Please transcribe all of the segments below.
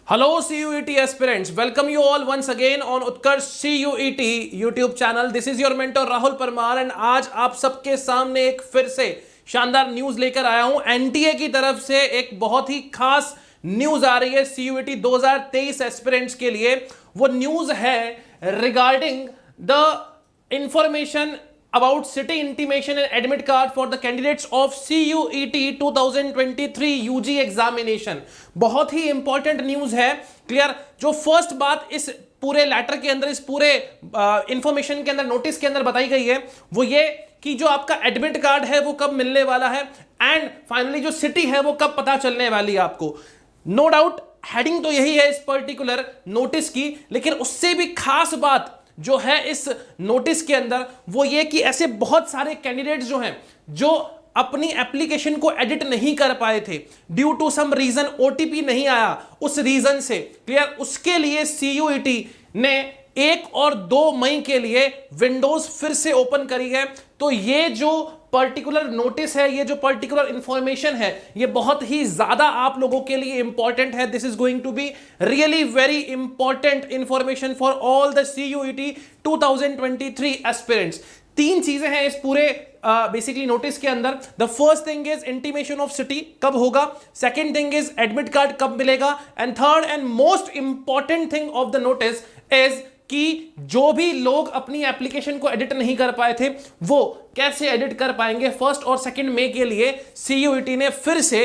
Hello CUET aspirants, welcome you all once again on Utkarsh CUET YouTube channel. This is your mentor Rahul Parmar and आज आप सबके सामने एक फिर से शानदार न्यूज लेकर आया हूं। एनटीए की तरफ से एक बहुत ही खास न्यूज आ रही है CUET 2023 एस्पिरेंट्स के लिए। वो न्यूज है regarding the information about city intimation and admit card for the candidates of CUET 2023 UG examination। बहुत ही इंपॉर्टेंट न्यूज है। क्लियर, जो फर्स्ट बात इस पूरे लेटर के अंदर, इस पूरे इंफॉर्मेशन के अंदर, नोटिस के अंदर बताई गई है वो ये कि जो आपका एडमिट कार्ड है वो कब मिलने वाला है एंड फाइनली जो सिटी है वो कब पता चलने वाली है आपको। नो डाउट हेडिंग तो यही है इस पर्टिकुलर नोटिस की, लेकिन उससे भी खास बात जो है इस नोटिस के अंदर वो ये कि ऐसे बहुत सारे कैंडिडेट्स जो हैं जो अपनी एप्लीकेशन को एडिट नहीं कर पाए थे due to some reason, OTP नहीं आया उस रीजन से। क्लियर, उसके लिए CUET ने 1 और 2 मई के लिए विंडोज फिर से ओपन करी है। तो ये जो पर्टिकुलर नोटिस है, ये जो पर्टिकुलर इंफॉर्मेशन है, ये बहुत ही ज्यादा आप लोगों के लिए इंपॉर्टेंट है। This is going to be really very important information for all the CUET 2023 aspirants. 3 चीजें हैं इस पूरे बेसिकली नोटिस के अंदर। The first thing is intimation of city कब होगा, second thing is admit card कब मिलेगा, and third and most important thing of the notice is कि जो भी लोग अपनी एप्लीकेशन को एडिट नहीं कर पाए थे वो कैसे एडिट कर पाएंगे। 1 और 2 मई के लिए CUET ने फिर से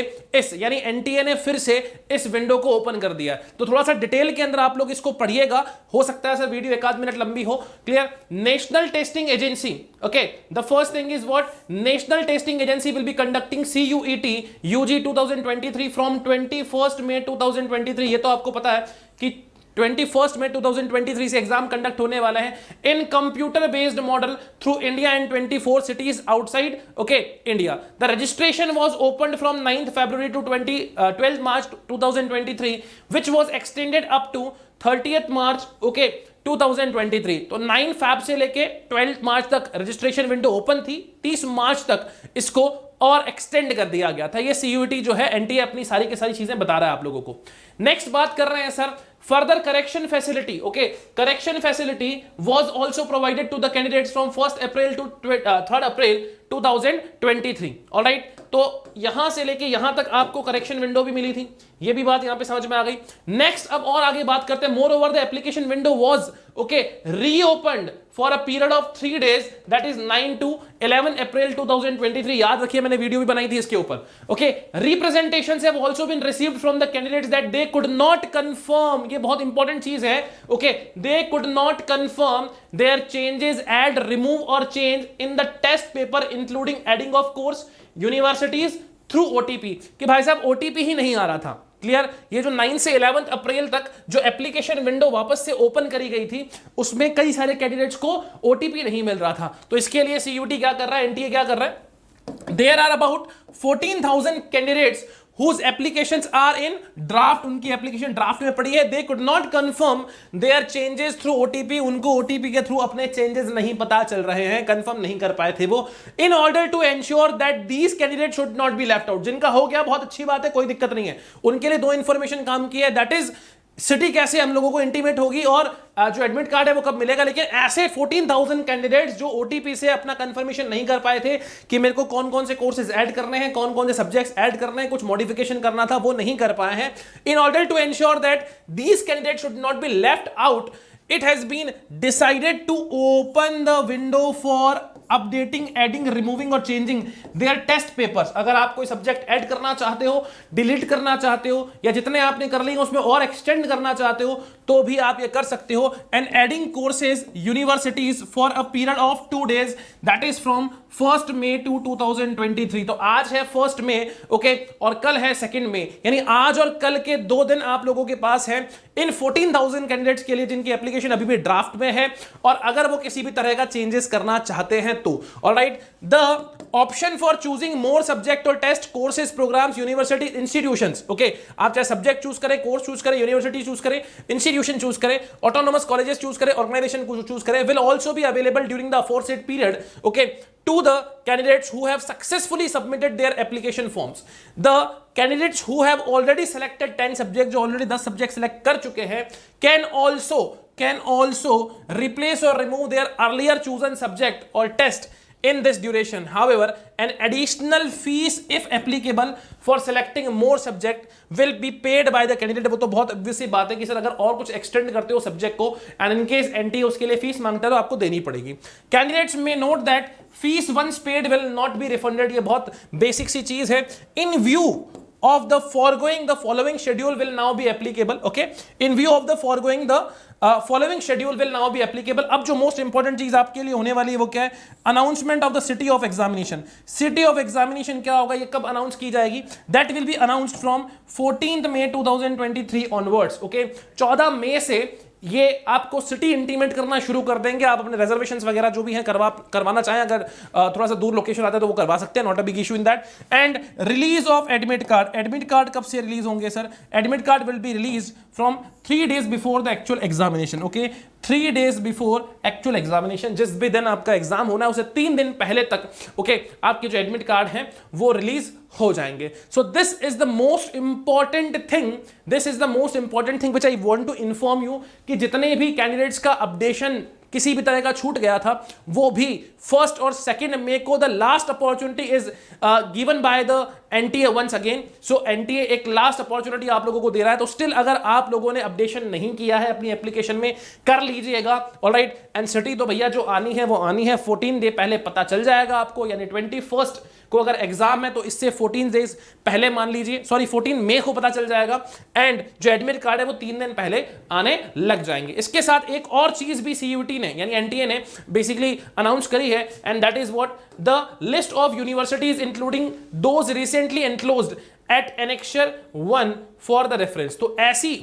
यानी एनटीए ने फिर से इस विंडो को ओपन कर दिया। तो थोड़ा सा डिटेल के अंदर आप लोग इसको पढ़िएगा, हो सकता है सर वीडियो 1 आध मिनट लंबी हो। Clear, national testing agency, okay, the first thing is what, national testing agency will be conducting CUET UG 2023 from 21 मई 2023। ये तो आपको पता है कि 21 मई 2023 से एग्जाम कंडक्ट होने वाला है इन computer based model through India and 24 cities outside okay India. The registration was opened from 9th February to 12th March 2023 which was extended up to 30th March okay 2023। तो 9 Feb से लेके 12th March तक registration window open थी, 30 मार्च तक इसको और extend कर दिया गया था। ये CUET जो है एनटीए अपनी सारी की सारी चीजें बता रहा है आप लोगों को। नेक्स्ट बात कर रहे हैं sir further correction facility. Okay, correction facility was also provided to the candidates from 1 April to 3 April 2023। Alright, तो यहां से लेके यहां तक आपको करेक्शन विंडो भी मिली थी, ये भी बात यहां पे समझ में आ गई। नेक्स्ट अब और आगे बात करते हैं। More over the application window was okay reopened for a period of 3 days that is 9 to 11 अप्रैल 2023। याद रखिए मैंने वीडियो भी बनाई थी इसके ऊपर। Okay, representations have also been received from the candidates that they could not confirm, ये बहुत इंपॉर्टेंट चीज है। Okay, they could not confirm their changes, add, remove और change in the test paper including adding of course universities through OTP। कि भाई साहब OTP ही नहीं आ रहा था। क्लियर, ये जो 9 से 11 अप्रैल तक जो एप्लीकेशन विंडो वापस से ओपन करी गई थी उसमें कई सारे कैंडिडेट्स को OTP नहीं मिल रहा था। तो इसके लिए CUET क्या कर रहा है, एनटीए क्या कर रहा है, there are about 14,000 candidates whose applications are in draft, उनकी एप्लीकेशन ड्राफ्ट में पड़ी है। they could not confirm their changes through OTP, उनको OTP के थ्रू अपने चेंजेस नहीं पता चल रहे हैं, कंफर्म नहीं कर पाए थे वो। in order to ensure that these candidates should not be left out, जिनका हो गया बहुत अच्छी बात है, कोई दिक्कत नहीं है, उनके लिए 2 इंफॉर्मेशन काम की है, दैट इज सिटी कैसे हम लोगों को इंटीमेट होगी और जो एडमिट कार्ड है वो कब मिलेगा। लेकिन ऐसे 14,000 कैंडिडेट्स जो OTP से अपना कंफर्मेशन नहीं कर पाए थे कि मेरे को कौन कौन से कोर्सेज ऐड करने हैं, कौन कौन से सब्जेक्ट्स ऐड करने हैं, कुछ मॉडिफिकेशन करना था, वो नहीं कर पाए हैं। In order to ensure that these candidates should not be left out, it has been decided to open the window for updating, adding, removing और changing their test papers। अगर आप कोई सब्जेक्ट ऐड करना चाहते हो, डिलीट करना चाहते हो, या जितने आपने कर लिए उसमें और एक्सटेंड करना चाहते हो तो भी आप ये कर सकते हो। And adding courses universities for a period of 2 days that is from 1 May to 2023। तो आज है 1 मई ओके, और कल है 2 मई, यानी आज और कल के 2 दिन आप लोगों के पास है इन 14,000 कैंडिडेट्स के लिए जिनकी एप्लीकेशन अभी भी ड्राफ्ट में है और अगर वो किसी भी तरह का चेंजेस करना चाहते हैं तो। Alright, the option for choosing more subject और test courses programmes university institutions, okay, आप चाहे सब्जेक्ट चूज करें, कोर्स चूज करें, यूनिवर्सिटी चूज करें, इंस्टीट्यूशन चूज करें, ऑटोनोमस कॉलेजेस चूज करें, ऑर्गेनाइजेशन चूज करें, will also be available during the aforesaid period okay to the candidates who have successfully submitted their application forms. The candidates who have already selected 10 subjects, जो already 10 subjects select कर चुके हैं, can also replace or remove their earlier chosen subject or test in this duration. However, an additional fees if applicable for selecting more subject will be paid by the candidate. वो तो बहुत obvious बात है कि sir अगर और कुछ extend करते हो सब्जेक्ट को and in case NTA उसके लिए फीस मांगता है तो आपको देनी पड़ेगी. Candidates may note that fees once paid will not be refunded. ये बहुत बेसिक सी चीज है. In view of the foregoing, the following schedule will now be applicable. Okay, in view of the foregoing, the following schedule will now be applicable. अब जो most important चीज आपके लिए होने वाली है वो क्या है? Announcement of the city of examination. City of examination क्या होगा, ये कब अनाउंस की जाएगी? That will be announced from 14 May 2023 onwards. Okay, 14 मई से ये आपको सिटी इंटीमेट करना शुरू कर देंगे. आप अपने रिजर्वेशंस वगैरह जो भी हैं करवाना चाहें, अगर थोड़ा सा दूर लोकेशन आता है तो वो करवा सकते हैं. Not a big issue in that. And release of admit card. Admit card कब से रिलीज होंगे sir? Admit card will be release from 3 days before the actual examination. Okay, 3 days before actual examination. जिस भी दिन आपका exam होना है उसे 3 दिन पहले तक ओके आपके जो एडमिट कार्ड हैं वो रिलीज हो जाएंगे. So this is the most important thing, this is the most important thing which I want to inform you कि जितने भी कैंडिडेट्स का अपडेशन किसी भी तरह का छूट गया था वो भी 1 और 2 मई को the last opportunity is given by the NTA once again. So NTA एक लास्ट अपॉर्चुनिटी आप लोगों को दे रहा है. तो स्टिल अगर आप लोगों ने अपडेशन नहीं किया है अपनी एप्लीकेशन में, कर लीजिएगा. ऑलराइट, एंड सिटी तो भैया जो आनी है वो आनी है. 14 डे पहले पता चल जाएगा आपको, यानी 21 को अगर एग्जाम है तो इससे 14 डेज पहले मान लीजिए, सॉरी 14 मई को पता चल जाएगा. एंड जो एडमिट कार्ड है वो 3 दिन पहले आने लग जाएंगे. इसके साथ एक और चीज भी सीयूटी ने यानी एनटीए ने बेसिकली अनाउंस करी है, and that is what? The list of universities including those recently enclosed at annexure 1 for the reference. तो ऐसी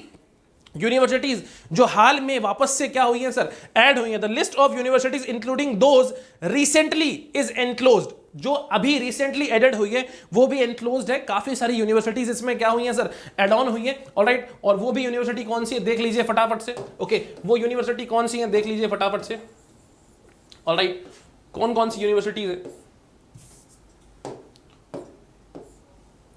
यूनिवर्सिटीज जो हाल में वापस से क्या हुई है सर? ऐड हुई है. The list of universities including those recently is enclosed. जो अभी रिसेंटली एडेड हुई है वो भी एनक्लोज्ड है. काफी सारी यूनिवर्सिटीज इसमें क्या हुई हैं सर? एड ऑन हुई है. ऑलराइट, और वो भी यूनिवर्सिटी कौन सी है देख लीजिए फटाफट से. ओके, वो यूनिवर्सिटी कौन सी है देख लीजिए फटाफट से. ऑलराइट, कौन कौन सी यूनिवर्सिटीज है?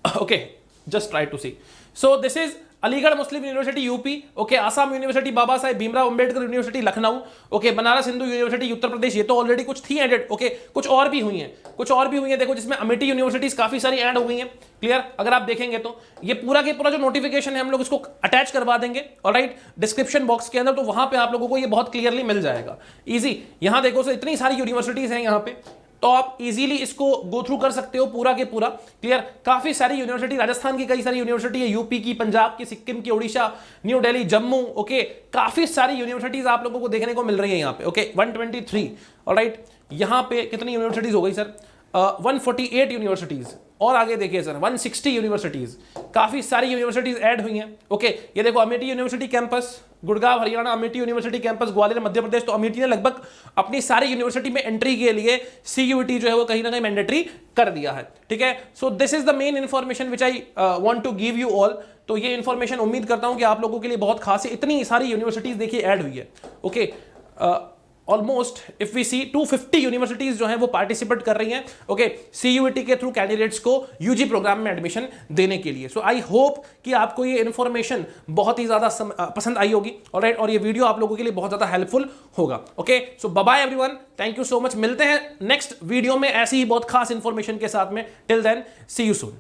Okay, just try to see. So this is Aligarh Muslim University UP. Okay, Assam University, Baba Saheb Bhimrao Ambedkar University Lucknow. Okay, Banaras Hindu University Uttar Pradesh. ये तो ऑलरेडी कुछ थी एडेड. ओके, कुछ और भी हुई हैं, देखो जिसमें अमेठी यूनिवर्सिटीज काफी सारी ऐड हो गई हैं. क्लियर? अगर आप देखेंगे तो ये पूरा के पूरा जो नोटिफिकेशन है हम लोग इसको अटैच करवा देंगे ऑलराइट डिस्क्रिप्शन बॉक्स के अंदर. तो वहां पे आप लोगों को ये बहुत क्लियरली मिल जाएगा. इजी, यहां देखो सर इतनी सारी यूनिवर्सिटीज हैं यहां पे, तो आप इजीली इसको गो थ्रू कर सकते हो पूरा के पूरा. क्लियर? काफी सारी यूनिवर्सिटी, राजस्थान की कई सारी यूनिवर्सिटी है, यूपी की, पंजाब की, सिक्किम की, उड़ीसा, न्यू दिल्ली, जम्मू. ओके, काफी सारी यूनिवर्सिटीज आप लोगों को देखने को मिल रही है यहाँ पे. ओके, 123. ऑलराइट, यहाँ पे कितनी यूनिवर्सिटीज हो गई सर? 148 यूनिवर्सिटीज. और आगे देखिए सर 160 यूनिवर्सिटीज. काफी सारी यूनिवर्सिटीज ऐड हुई हैं. ओके, ये देखो Amethi University campus Gurgaon Haryana, Amethi University campus Gwalior Madhya Pradesh. तो अमेठी ने लगभग अपनी सारी यूनिवर्सिटी में एंट्री के लिए सीयूईटी जो है वो कहीं ना कहीं मैंडेटरी कर दिया है. ठीक है, so this is the main information which I want to give you all. तो ये इंफॉर्मेशन उम्मीद करता हूं कि आप लोगों के लिए बहुत खास है. इतनी सारी यूनिवर्सिटीज देखिए ऐड हुई है. Okay, almost if we see 250 universities जो हैं वो पार्टिसिपेट कर रही हैं ओके सीयूईटी के थ्रू कैंडिडेट्स को यूजी प्रोग्राम में एडमिशन देने के लिए. सो आई होप कि आपको ये इन्फॉर्मेशन बहुत ही ज्यादा पसंद आई होगी. ऑलराइट, और ये वीडियो आप लोगों के लिए बहुत ज्यादा हेल्पफुल होगा. Okay, so bye bye everyone, thank you so much. मिलते हैं नेक्स्ट वीडियो में ऐसी ही बहुत खास इंफॉर्मेशन के साथ में. Till then see you soon.